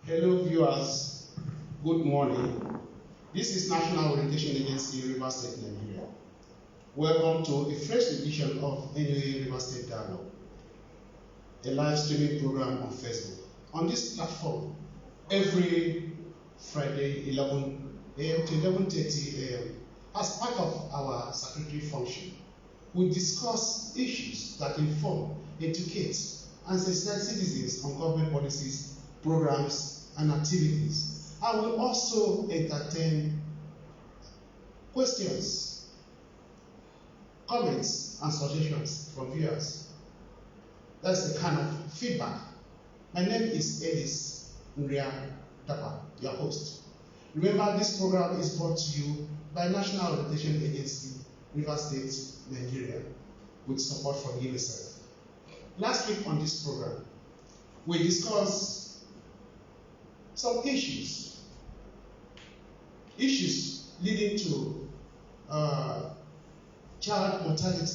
Hello viewers, good morning. This is National Orientation Agency, River State, Nigeria. Welcome to a fresh edition of NUA River State Dialogue, a live streaming program on Facebook. On this platform, every Friday, 11 a.m. to 11:30 a.m., as part of our statutory function, we discuss issues that inform, educate, and sensitize citizens on government policies, programs, and activities. I will also entertain questions, comments, and suggestions from viewers. That's the kind of feedback. My name is Edis Nria Dapa, your host. Remember, this program is brought to you by National Orientation Agency, River State, Nigeria, with support from UNICEF. Last week on this program, we discussed some issues leading to child mortality,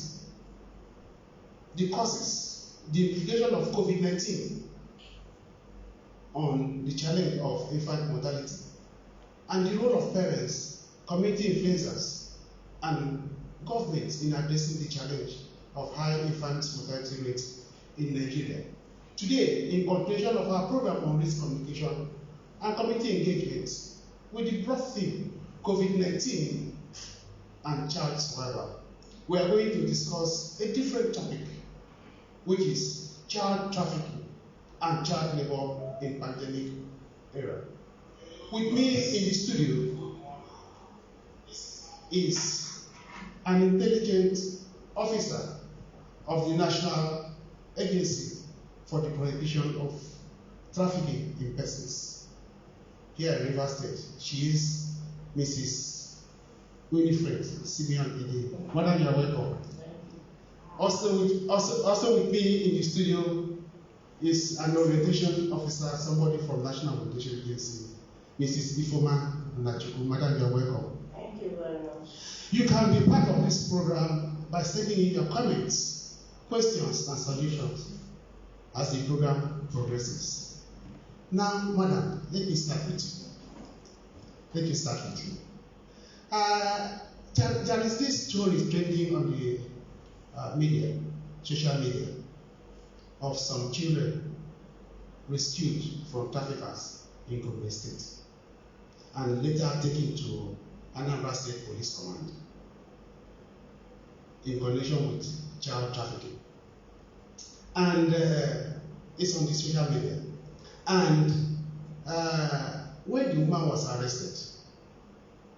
the causes, the implication of COVID-19 on the challenge of infant mortality, and the role of parents, community influencers, and governments in addressing the challenge of high infant mortality rates in Nigeria. Today, in continuation of our program on risk communication and community engagement, with the broad theme COVID-19 and child survival, we are going to discuss a different topic, which is child trafficking and child labor in pandemic era. With me in the studio is an intelligent officer of the National Agency for the Prohibition of Trafficking in Persons here in River State. She is Mrs. Winifred Simeon Ede. Madam, you are welcome. Also with me in the studio is an orientation officer, somebody from National Orientation Agency, Mrs. Ifoma Nachuku. Madam, you are welcome. Thank you very much. You can be part of this program by sending in your comments, questions, and suggestions as the program progresses. Now, madam, let me start with you. There is this story trending on the social media, of some children rescued from traffickers in Kogi State and later taken to Anambra State Police Command in connection with child trafficking. And it's on the social media. And when the woman was arrested,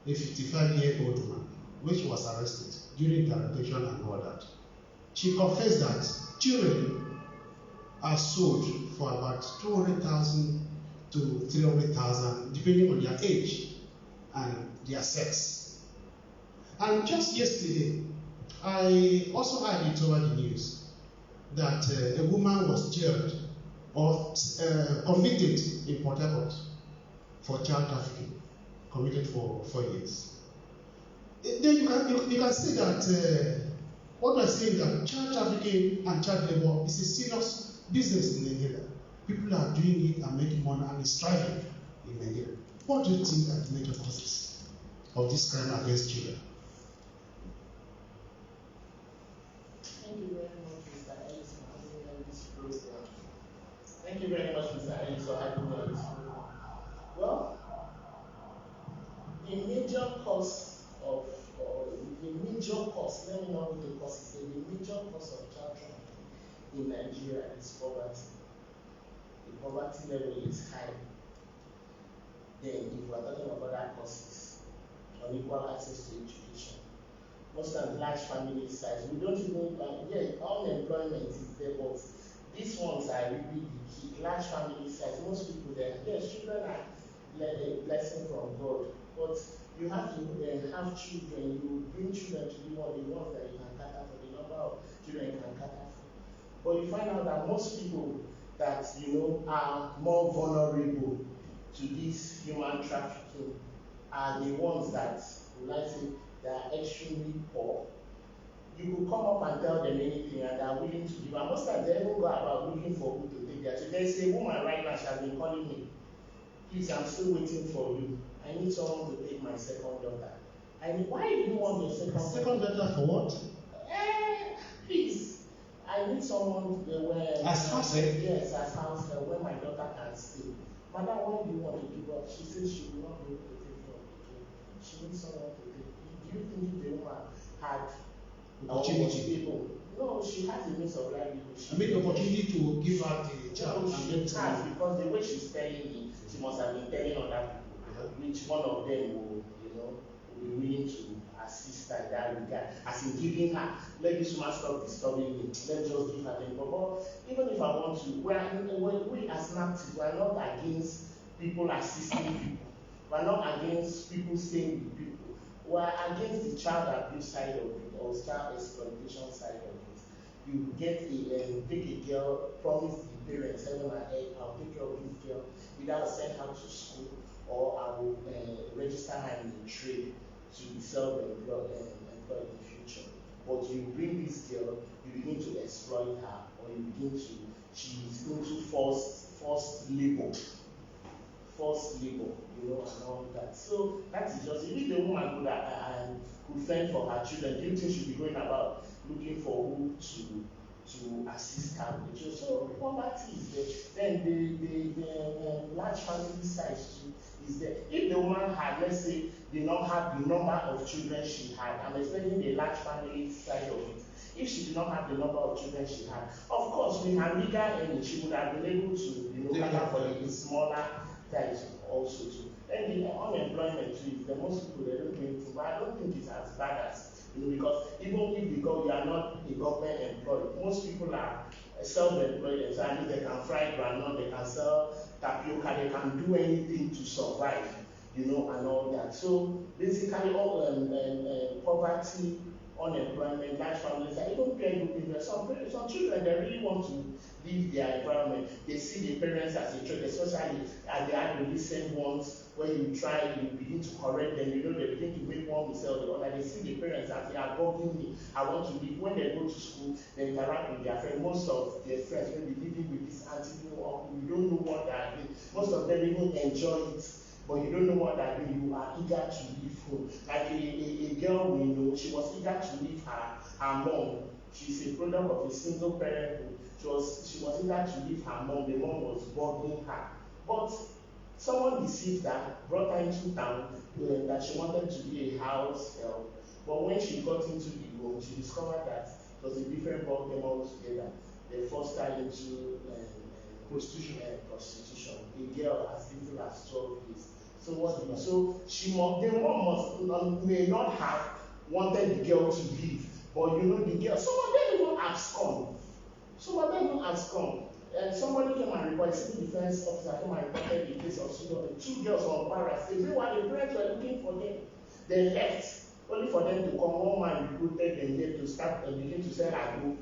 a 55-year-old woman, which was arrested during interrogation and all that, she confessed that children are sold for about 200,000 to 300,000, depending on their age and their sex. And just yesterday, I also heard it over the news that a woman was jailed or convicted in Port Harcourt for child trafficking, convicted for 4 years. Then you can say that what we're saying, that child trafficking and child labor is a serious business in Nigeria. People are doing it and making money and is thriving in Nigeria. What do you think are the major causes of this crime against children? Thank you very much, Mr. Ellis, for having me on this program. Thank you very much, Mr. Ellis, for having me on this program. Well, the major cause, let me not go to causes, the major cause of child trafficking in Nigeria is poverty. The poverty level is high. Then, if we are talking about other causes, unequal access to education, most of large family size, we don't even, unemployment is there, but these ones are really the key. Large family size, most people there, yes, children are a blessing from God, but you have to have children, you bring children to the ones that you can cater for, the number of children you can cater for. But you find out that most people that are more vulnerable to this human trafficking are the ones that, let's say, they are extremely poor. You could come up and tell them anything and they are willing to give. And most times they even go about looking for who to take their children. There's a woman right now, she has been calling me please, I'm still waiting for you. I need someone to take my second daughter. And why do you want your Second daughter for what? Please, I need someone where as house help. Yes, as house help where my daughter can stay. Madam, why do you want to give up? She says she will not be able to take care of the kid. She needs someone to take. Do you think the woman had opportunity? No, she has a means of livelihood. I mean, opportunity to give her the child. No, she has, because the way she's telling me, she must have been telling other people, which one of them will, will be willing to assist her in that regard. As in giving her, let this woman stop disturbing me, let's just give her the but even if I want to, we as NAPTIP, we are not against people assisting people. We are not against people staying with people. We are against the child abuse side of it or child exploitation side of it. You get take a girl, promise the parents, heaven and earth, I'll take care of this girl, either I'll send her to school or I will register her in the trade to be self-employed in the future. But you bring this girl, you begin to exploit her, or you begin to, she's into forced labor, and all that. So that is just, if the woman could fend for her children, do you think she'll be going about looking for who to assist her with the children? So poverty is there. Then the large family size too is there. If the woman had, let's say, did not have the number of children she had, I'm expecting the large family side of it. If she did not have the number of children she had, of course, with her legal earning, she would have been able to, cater for the smaller guys also too. And the unemployment too is the most people they don't do anything, but I don't think it's as bad as because even if you are not a government employee, most people are self-employed, and so I mean they can fry groundnut, they can sell tapioca, they can do anything to survive, and all that. So basically, all poverty, unemployment, large families, I don't care looking. Some children they really want to leave their environment. They see the parents as a threat, especially as the adolescent ones, where you begin to correct them, they begin to make one mistake or the other. They see the parents as they are bugging me, I want to leave. When they go to school, they interact with their friends. Most of their friends may be living with this auntie or uncle, you don't know what they are doing. Most of them even enjoy it, but you don't know what they're doing. You are eager to leave home. Like a girl we know, she was eager to leave her mom. She's a product of a single parenthood. She was eager to leave her mom. The mom was bugging her. But someone deceived her, brought her into town, that she wanted to be a house help. But when she got into the home, she discovered that it was a different ballgame altogether. They forced her into prostitution. A girl as little as 12 years. So the mom may not have wanted the girl to leave, but the girl, some of them even abscond. And somebody came and reported, civil defense officer came and reported the case of two girls from Barras. They said while the parents were looking for them, they left, only for them to come. One man recruited them there to start and begin to sell agbo.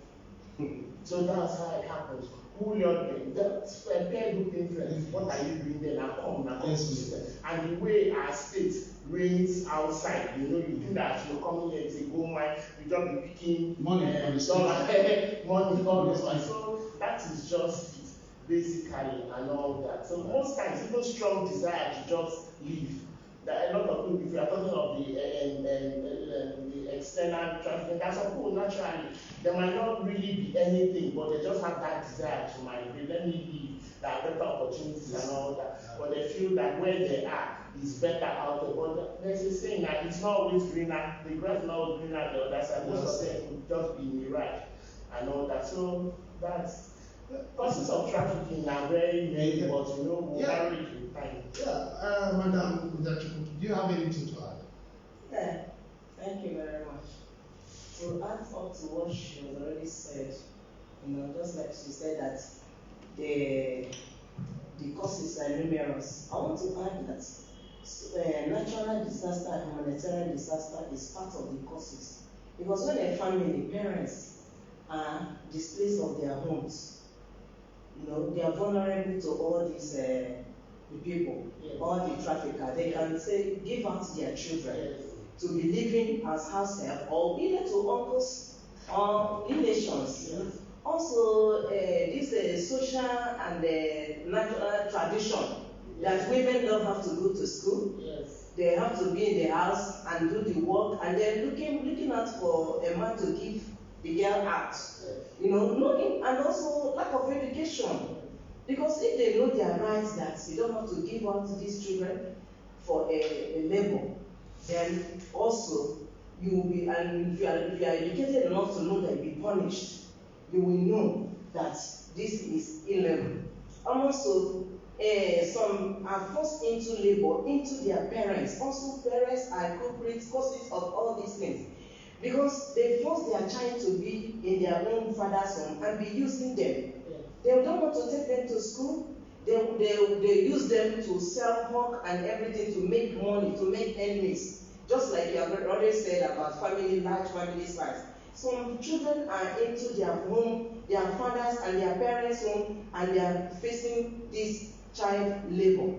So that's how it happens. Who lured them? That's a pair good influence. What are you doing there? Now come. And the way our state reigns outside, you do that, you're coming here, it's a gold mine, you just be picking money, money, all this one. So that is just it, basically, and all that. So most times, even strong desire to just leave. That a lot of people, if you are talking of the external trafficking, there's some people naturally, they might not really be anything, but they just have that desire to migrate. Let me leave, there are better opportunities and all that. But they feel that where they are is better out there. But there's a saying that it's not always greener, the grass is not always greener the other side. Most of them could just be mirage and all that. So that's causes of trafficking are very many, but we'll carry it with time. Yeah, Madam, do you have anything to add? Yeah, thank you very much. To add up to what she has already said, just like she said that the causes are numerous. I want to add that natural disaster and humanitarian disaster is part of the causes. Because when a family, parents are displaced of their homes, they are vulnerable to all these the people, all the traffickers. They can say, give out their children to be living as house help or either to uncles or relations. Also, this social and natural tradition that women don't have to go to school. Yes. They have to be in the house and do the work, and they're looking out for a man to give the girl out. Yes. You know, knowing, and also lack of education. Because if they know their rights, that you don't have to give out to these children for a labor, then also you will be, and if you are educated enough to know that you'll be punished, you will know that this is illegal. And also, some are forced into labor, into their parents. Also, parents are culprit causes of all these things. Because they force their child to be in their own father's home and be using them. They don't want to take them to school. They use them to sell pork and everything to make money, to make enemies. Just like you have already said about large family size. Some children are into their home, their fathers and their parents' home, and they are facing this child labor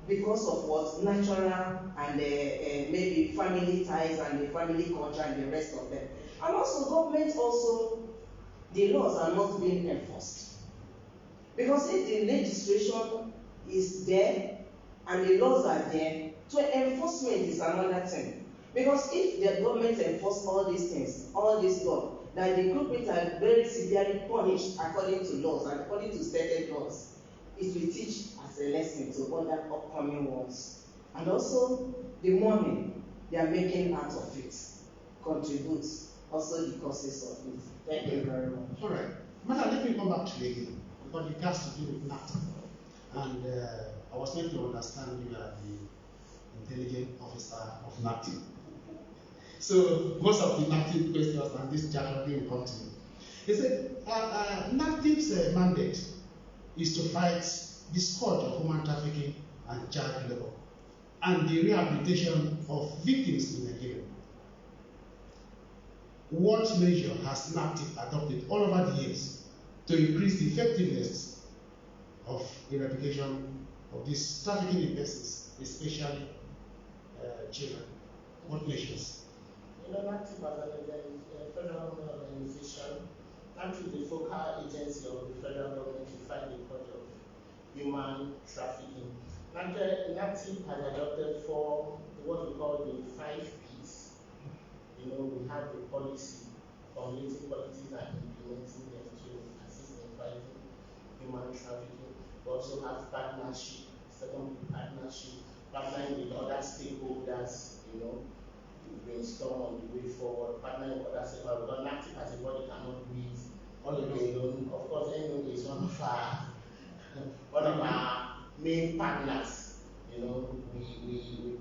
because of what? Natural and maybe family ties and the family culture and the rest of them. And also government also, the laws are not being enforced. Because if the legislation is there and the laws are there, to enforcement is another thing. Because if the government enforce all these things, all these laws, that the culprits are very severely punished according to laws and according to stated laws, it will teach as a lesson to other upcoming ones. And also the money they are making out of it contributes also the causes of it. Thank you very much. All right. Madam, let me come back to you again, because it has to do with NAT. And I was meant to understand you are the intelligent officer of NAT. So most of the NAT questions and this generally will come to you. He said, NAT's mandate is to fight the scourge of human trafficking and child labor and the rehabilitation of victims in Nigeria. What measure has NAPTIP adopted all over the years to increase the effectiveness of eradication of these trafficking in persons, especially children? What measures? NAPTIP as a federal organization, NAPTIP is the focal agency of the federal government to fight the cause of human trafficking. NAPTIP has adopted what we call the 5 Ps. We have the policy, formulating policies and implementing them to assist in fighting human trafficking. We also have partnership, partnering with other stakeholders, to brainstorm on the way forward, partnering with other stakeholders. Because NAPTIP as a body cannot do it all alone. Of course, NOA is one of our main partners. We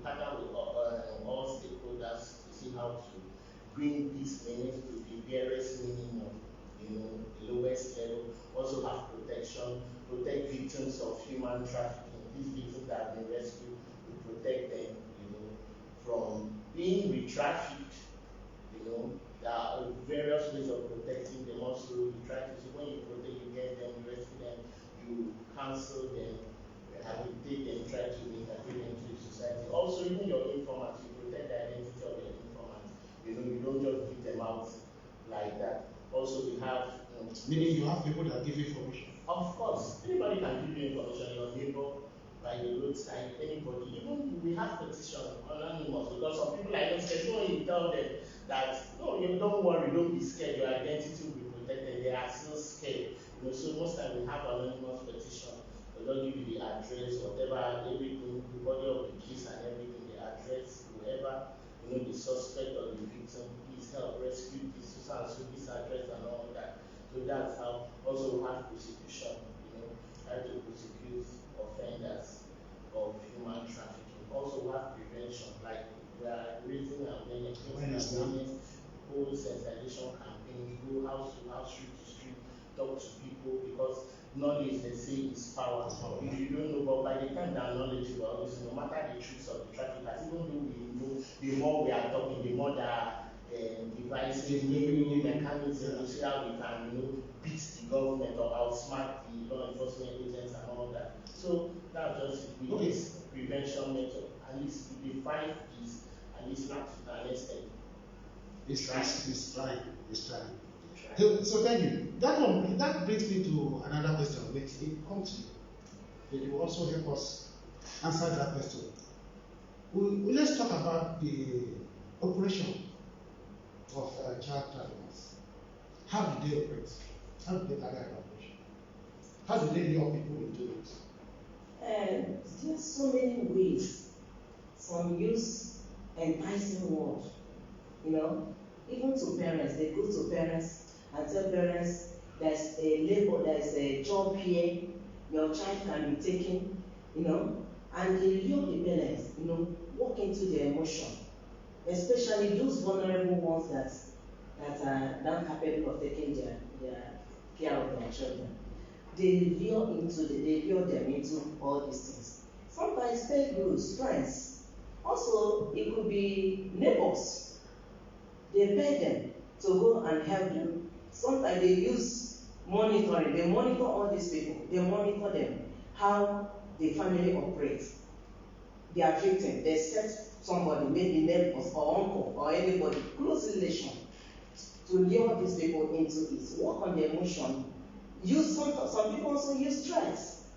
partner with all stakeholders to see how to bring these payments to the barest minimum, the lowest level. Also have protect victims of human trafficking. These victims that have been rescued, we protect them, from being re-trafficked. There are various ways of protecting them. Also, you try to see when you protect, you get them, you rescue them, you counsel them, rehabilitate them, try to integrate them into society. Also, even your informants, you protect the identity of your informants. You don't just give them out like that. Also, we have meaning you have people that give information. Of course, anybody can give you information. Your neighbor, by the roadside, anybody. Even we have petition anonymous, because some people are not scared. So you tell them that no, you don't worry, don't be scared. Your identity will be protected. They are still scared. So most time we have anonymous petition. They don't give you the address, whatever, everything, the body of the case and everything, the address, whoever, the suspect or the victim, please help rescue this, so this address and all that. So that's how. Also we have prosecution, try to prosecute offenders of human trafficking. Also we have prevention, like we are raising awareness, whole sensitization campaigns, go house to house, street to street, talk to people, because knowledge, they say, is power. If you don't know, but by the time they are knowledgeable, no matter the tricks of the traffickers, even though we know, the more we are talking, the more there are devices, new mechanisms to see how we can, beat the government or outsmart the law enforcement agents and all that. So that's just it. With this prevention method, at least the 5 Ps, at least not to an extent. It's trying. So thank you. That brings me to another question, which it comes to you. It will also help us. answered that question. Let's talk about the operation of child traffickers. How do they operate? How do they carry out operation? How do they lure people into it? There's so many ways. Some use enticing word, even to parents. They go to parents and tell parents there's a labor, there's a job here, your child can be taken, and they lure the parents, walk into their emotion, especially those vulnerable ones that are not capable of taking their care of their children. They lure them into all these things. Sometimes fake groups, friends. Also, it could be neighbors. They pay them to go and help them. Sometimes they use monitoring. They monitor all these people. They monitor them, how the family operates. They are victims. They set somebody, maybe neighbors or uncle or anybody, close relation, to lure these people into it. Work on their emotion. Some people also use threats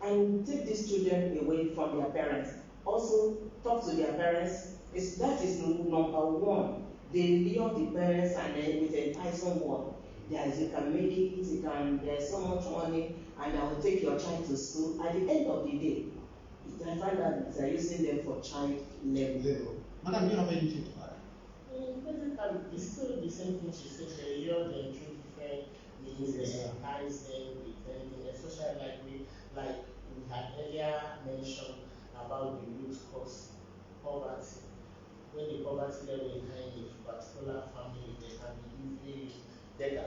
and take these children away from their parents. Also, talk to their parents. That is number one. They lure the parents and then with enticing word. You can make it, there's so much money, and I will take your child to school. At the end of the day, I find that they're using them for child labor. Madam, do you have anything to add? Basically, it's still the same thing she said. They lure them through different means, they entice them with anything, especially like we had earlier mentioned about the root cause, poverty. When the poverty level is high in a particular family, they can be easily,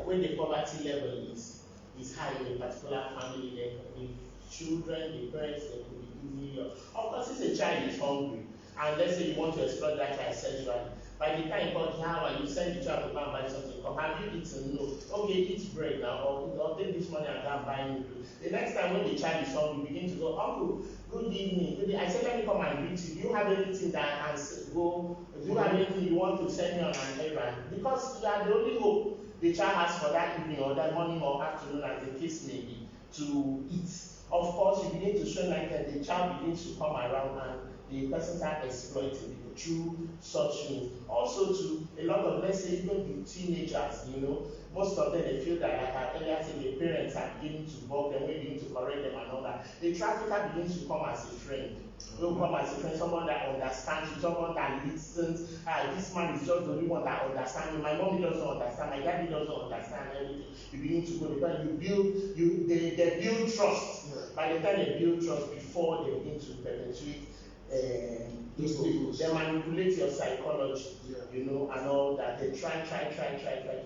when the poverty level is high in a particular family, the children, the parents, they could be easily. Of course, if a child is hungry, and let's say you want to exploit that child sexually, by the time you call the hour, you send the child to go and buy something. Or have you eaten? No. Okay, eat bread now, or take this money and go and buy noodles. The next time when the child is hungry, begin to go, Uncle, good evening. I said, let me come and greet you. Do you have anything that I can go? Do you have anything you want to send me on an errand? Because you are the only hope the child has for that evening or that morning or afternoon, as the case may be, to eat. Of course, you begin to show like that the child begins to come around and the persons are exploiting people through such means. Also, to a lot of, let's say, even the teenagers, most of them, they feel that, like I earlier said, the parents are beginning to bug them, we begin to correct them and all that. The trafficker begins to come as a friend. Will come as a friend, someone that understands you, someone that listens. This man is just the only one that understands me. My mommy doesn't understand, my daddy doesn't understand everything. You begin to go because they build trust. Yeah. By the time they build trust, before they begin to perpetuate they manipulate your psychology, and all that. They try to manipulate.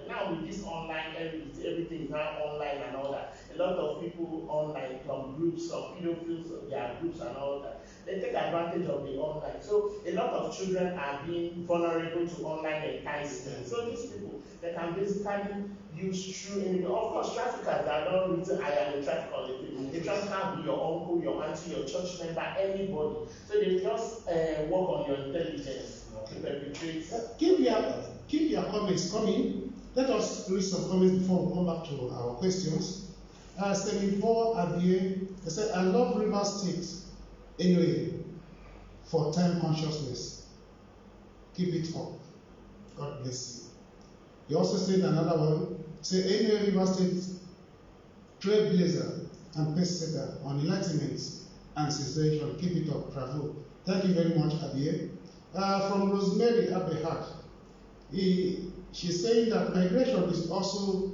Now with this online, everything is now online and all that. A lot of people online, some groups, some pedophiles, their groups and all that. They take advantage of the online. So a lot of children are being vulnerable to online enticement. So these people, they can basically use true anything. Of course, traffickers are not written, I am a trafficker. The trafficker can be your uncle, your auntie, your church member, anybody. So they just work on your intelligence to perpetrate. Keep your comments coming. Let us read some comments before we come back to our questions. Semifor Abie, they said, I love River State anyway for time consciousness. Keep it up. God bless you. He also said another one, say anyway River State trailblazer and pacesetter on enlightenment and cessation. Keep it up. Bravo. Thank you very much, Abie. From Rosemary Abehad, she's saying that migration is also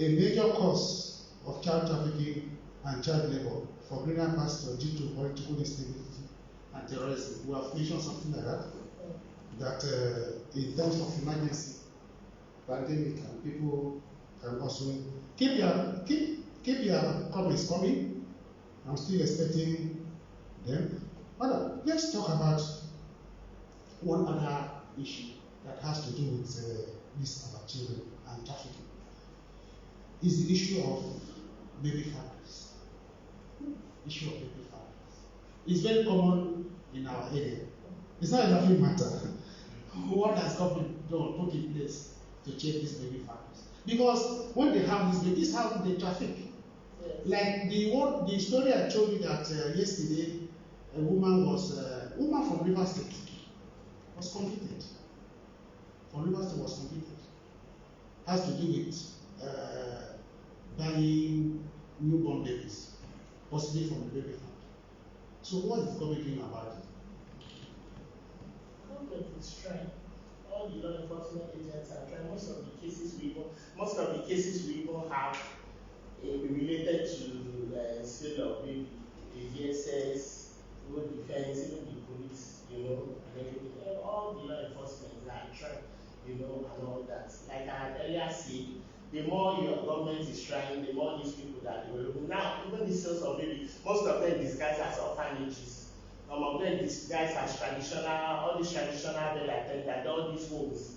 a major cause of child trafficking and child labor for greener pastures due to political instability and terrorism. We have mentioned something like that. That in terms of emergency, pandemic, and people can also keep your comments coming. I'm still expecting them. But let's talk about one other issue that has to do with this about children and trafficking. Is the issue of baby families. Issue of baby families. It's very common in our area. It's not a laughing matter. What has government done, put in place to check these baby families? Because when they have this baby, this is how they traffic. Like the story I told you that yesterday, a woman from River State was convicted. From River State was convicted. Has to do with buying newborn babies, possibly from the baby fund. So what is government doing about it? Government is trying. All the law enforcement agents are trying. Most of the cases we even have related to sale of baby, the DSS, road defense, even the police, and everything. All the law enforcement are trying, and all that. Like I had earlier said, the more your government is trying, the more these people that are developing. Now, even the sales of baby, most of them disguised as orphanages. Some of them disguised as all these traditional bed attendants, all these homes.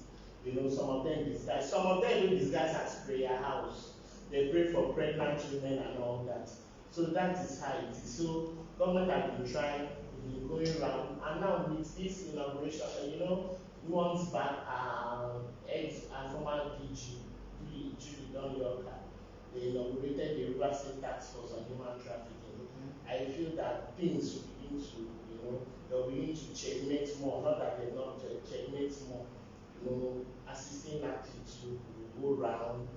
Some of them disguised. Some of them even disguised as prayer house. They pray for pregnant women and all that. So that is how it is. So government has been trying, been going around, and now with this inauguration, months back, former DG, Julie Don Yorker, they inaugurated the River State Task Force on Human Trafficking. I feel that things will begin to, they'll begin to checkmate more, not that they're not checkmate more, assisting activities to go around,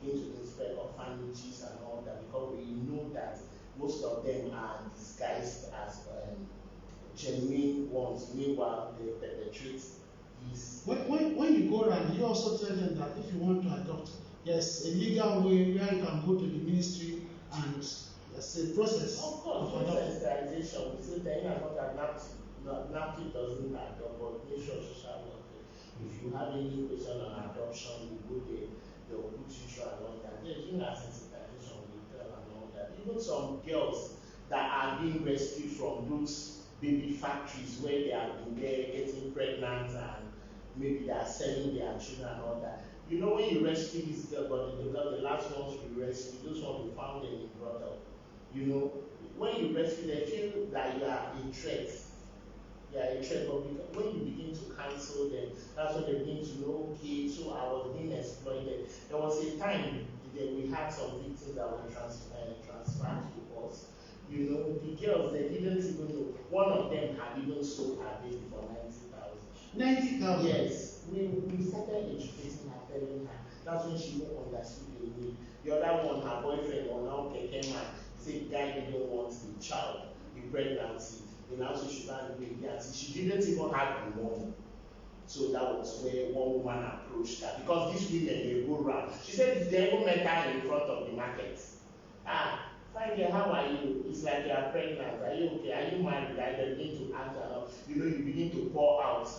begin to inspect orphanages and all that, because we know that most of them are disguised as genuine ones. Meanwhile, they perpetrate these. When you go around, you also tell them that if you want to adopt, there's a legal way where you can go to the ministry and there's a process. Of course, sensitization. We say that in as much as NAPTIP doesn't adopt, but Nation Social Welfare. If you have any question on adoption, you go there, they'll put you through and all that. They're doing that sensitization with them and all that. Even some girls that are being rescued from those baby factories where they have been there getting pregnant and maybe they are selling their children and all that. When you rescue these girls, but the last ones we rescue, those ones we found them in brothel. When you rescue them, feel that you are a threat. You are a threat, but when you begin to counsel them, that's when they begin to know, okay, so I was being exploited. There was a time that we had some victims that were transferred to us. The girls, they didn't even know. One of them had even sold her baby for 90,000. 90,000? Yes. We started educating her, telling her. That's when she won't understood the need. The other one, her boyfriend, or now Keke man, said guy didn't want the child, the pregnancy. Now so she ran away. She didn't even have the money. So that was where one woman approached her. Because these women, they go round. She said they even met her in front of the market. Fine girl, how are you? It's like you are pregnant. Are you okay? Are you married? They begin to ask her. You begin to pour out.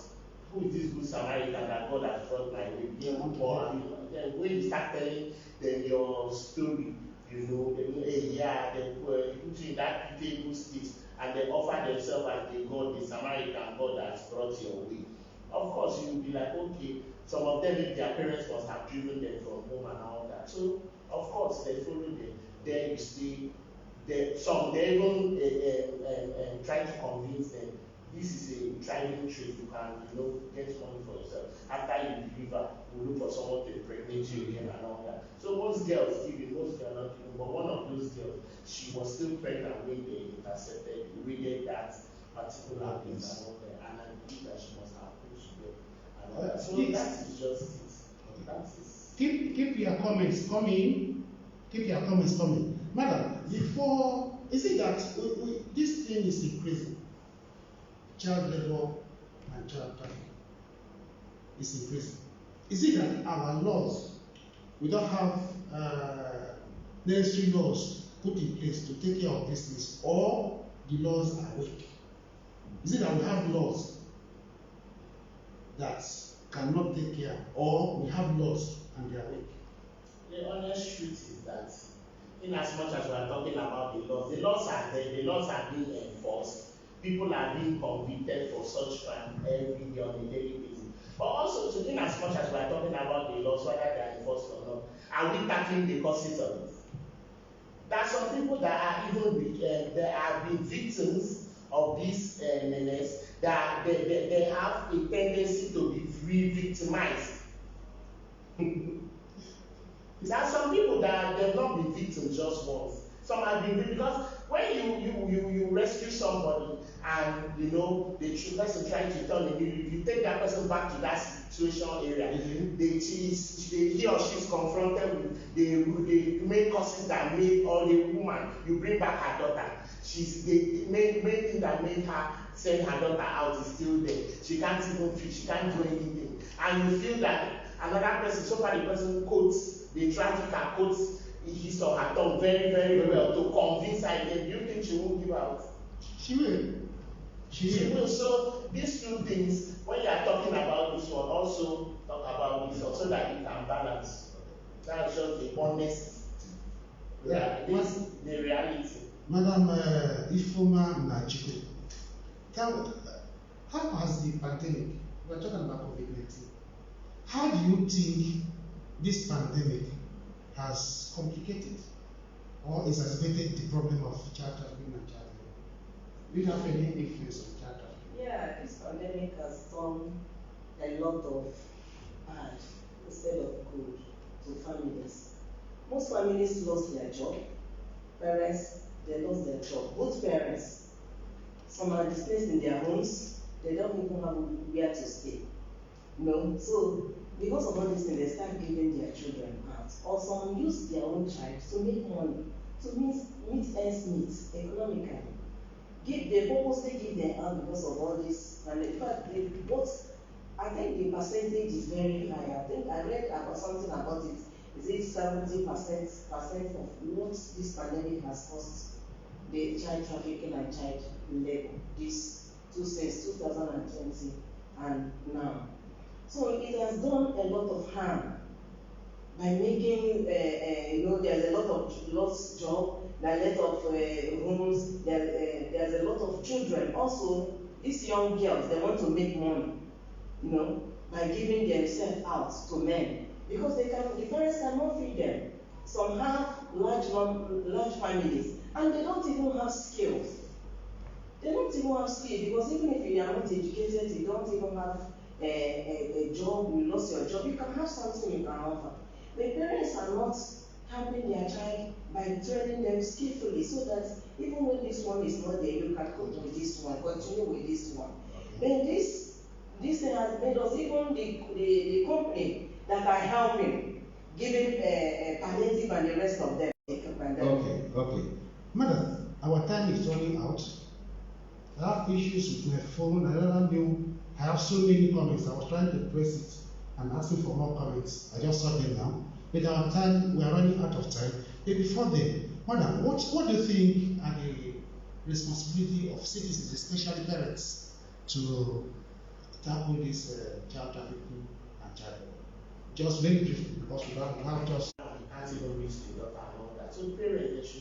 Who is this good Samaritan that God has brought my way? You begin to pour out. Then when you start telling them your story, they know, hey, yeah, they put you in that pitiable state, and they offer themselves as the God, the Samaritan God that has brought your way. Of course, you will be like, okay, some of them, if their parents must have driven them from home and all that. So, of course, they follow them. There you see, they even try to convince them this is a thriving trade. You can, get money for yourself. After you deliver, we look for someone to impregnate you again and all that. So most girls give it, most girls not giving, but one of those girls, she was still pregnant when they intercepted, raided that particular place and all that, and I believe that she must have put to bed and all that. So that is just it. That is. Keep your comments coming. Keep your comments coming. Madam, is it that this thing is increasing? Child labor and child trafficking is increasing. Is it that our laws, we don't have necessary laws put in place to take care of these things, or the laws are weak? Is it that we have laws that cannot take care, or we have laws and they are weak? The honest truth is that, in as much as we are talking about the laws are there, the laws are being enforced, people are being convicted for such crime every day on a daily basis. But also, in as much as we are talking about the laws, whether they are enforced or not, are we tackling the causes of it? There are some people that are even they have been victims of this menace, that they have a tendency to be re-victimized. There are some people that they've not been victims just once. Some have been because when you rescue somebody and you know the person trying to turn a new leaf, you take that person back to that situation area. He or she is confronted with the main causes that made, or the woman, you bring back her daughter. She's the main thing that made her send her daughter out is still there. She can't even feed, she can't do anything. And you feel that another person, so far the person quotes the trafficker, quotes his or her tongue very, very well to convince her again. Do you think she won't give out? She will. She will. So these two things, when you are talking about this one, also talk about this one so that you can balance. That's just the honest. Yeah, this is the reality. Madam Ifoma Nachiku, how has the pandemic, we're talking about COVID-19, how do you think this pandemic has complicated or exacerbated the problem of child trafficking and child labor? Do you have any influence on child trafficking? Yeah, this pandemic has done a lot of bad instead of good to families. Most families lost their job. Parents, they lost their job. Both parents, some are displaced in their homes. They don't even have where to stay. You know, so because of all these things, they start giving their children out. Or some use their own child to make money, to meet ends meet economically. They purposely give them out because of all this. And in fact, I think the percentage is very high. I think I read about something about it. Is it 70% of what this pandemic has cost the child trafficking and child labor? This since 2020 and now. So it has done a lot of harm by making, there's a lot of lost job, there's a lot of homes, there's a lot of children. Also, these young girls, they want to make money, by giving themselves out to men. Because the parents cannot feed them. Some have large families, and they don't even have skills. They don't even have skills, because even if you are not educated, you don't even have a job, you lost your job, you can have something you can offer. The parents are not helping their child by training them skillfully, so that even when this one is not there, you can cope with this one, continue with this one. Then this has made us, even the company that are helping, giving palliative and the rest of them. Okay. Madam, our time is running out. I have issues with my phone. I have so many comments. I was trying to press it and asking for more comments. I just saw them now. With our time, we are running out of time. But before then, Madam, what do you think are the responsibility of citizens, especially parents, to tackle this child trafficking and child labor? Just very briefly, because we have just. Can't even reach the daughter and all that. So parents,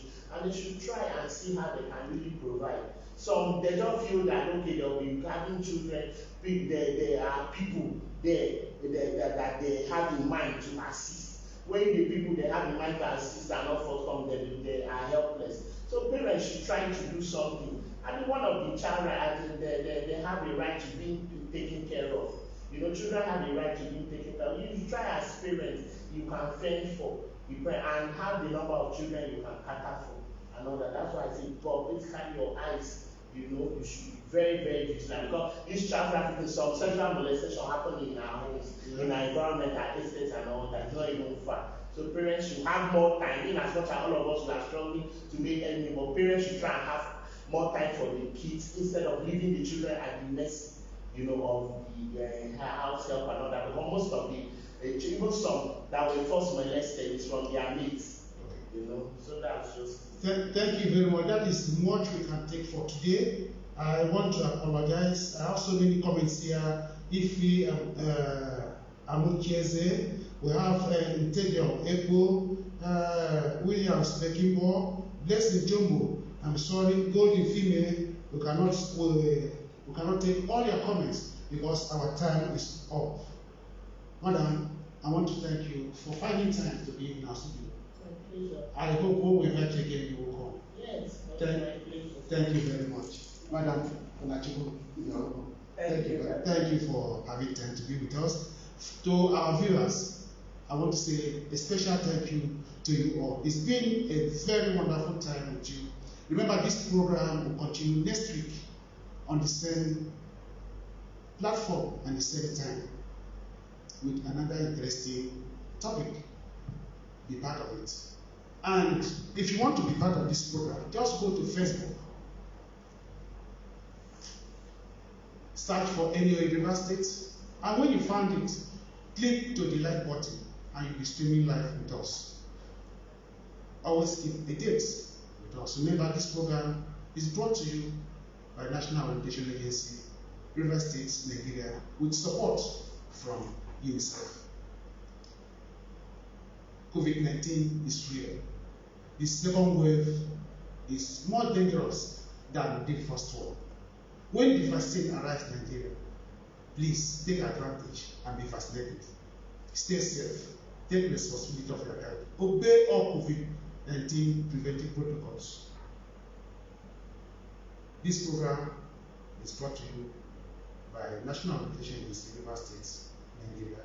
they should try and see how they can really provide. Some they don't feel that okay, they'll be having children. There are people there that they have in mind to assist. When the people they have in mind to assist are not forthcoming, they are helpless. So parents should try to do something. I mean, one of the child rights, they have a right to be taken care of. Children have a right to be taken care of. You try as parents, you can fend for, and have the number of children you can cater for, and all that. That's why I say, please carry your eyes. You should be very, very vigilant, because this child trafficking, some sexual molestation happening in our homes, in our environment, our estates, and all that. Not even far. So parents should have more time. In as much as all of us are struggling to make any more, parents should try and have more time for the kids instead of leaving the children at the mercy, of the house help and all that. Because most of even some that were first molested is from their mates. So that's just. Thank you very much. That is much we can take for today. I want to apologize. I have so many comments here. Ifi Amukieze, we have Intedio Epo, Williams Bekimbo, Blessing Jumbo. I'm sorry, Golden Female. We cannot take all your comments because our time is up. Madam, I want to thank you for finding time to be in our studio. I hope when we meet again you will come. Yes. Thank you very much. Madam Onachiku, thank you for having time to be with us. To our viewers, I want to say a special thank you to you all. It's been a very wonderful time with you. Remember, this program will continue next week on the same platform and the same time with another interesting topic. Be part of it. And if you want to be part of this program, just go to Facebook. Search for any River State, and when you find it, click to the like button and you'll be streaming live with us. Always keep the dates with us. Remember, this program is brought to you by National Orientation Agency, River State, Nigeria, with support from UNICEF. COVID-19 is real. The second wave is more dangerous than the first one. When the vaccine arrives in Nigeria, please take advantage and be vaccinated. Stay safe. Take responsibility of your health. Obey all COVID-19 preventive protocols. This program is brought to you by National Orientation Agency, River State, Nigeria,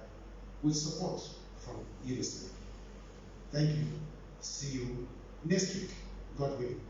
with support from UNICEF. Thank you. See you next week, God willing.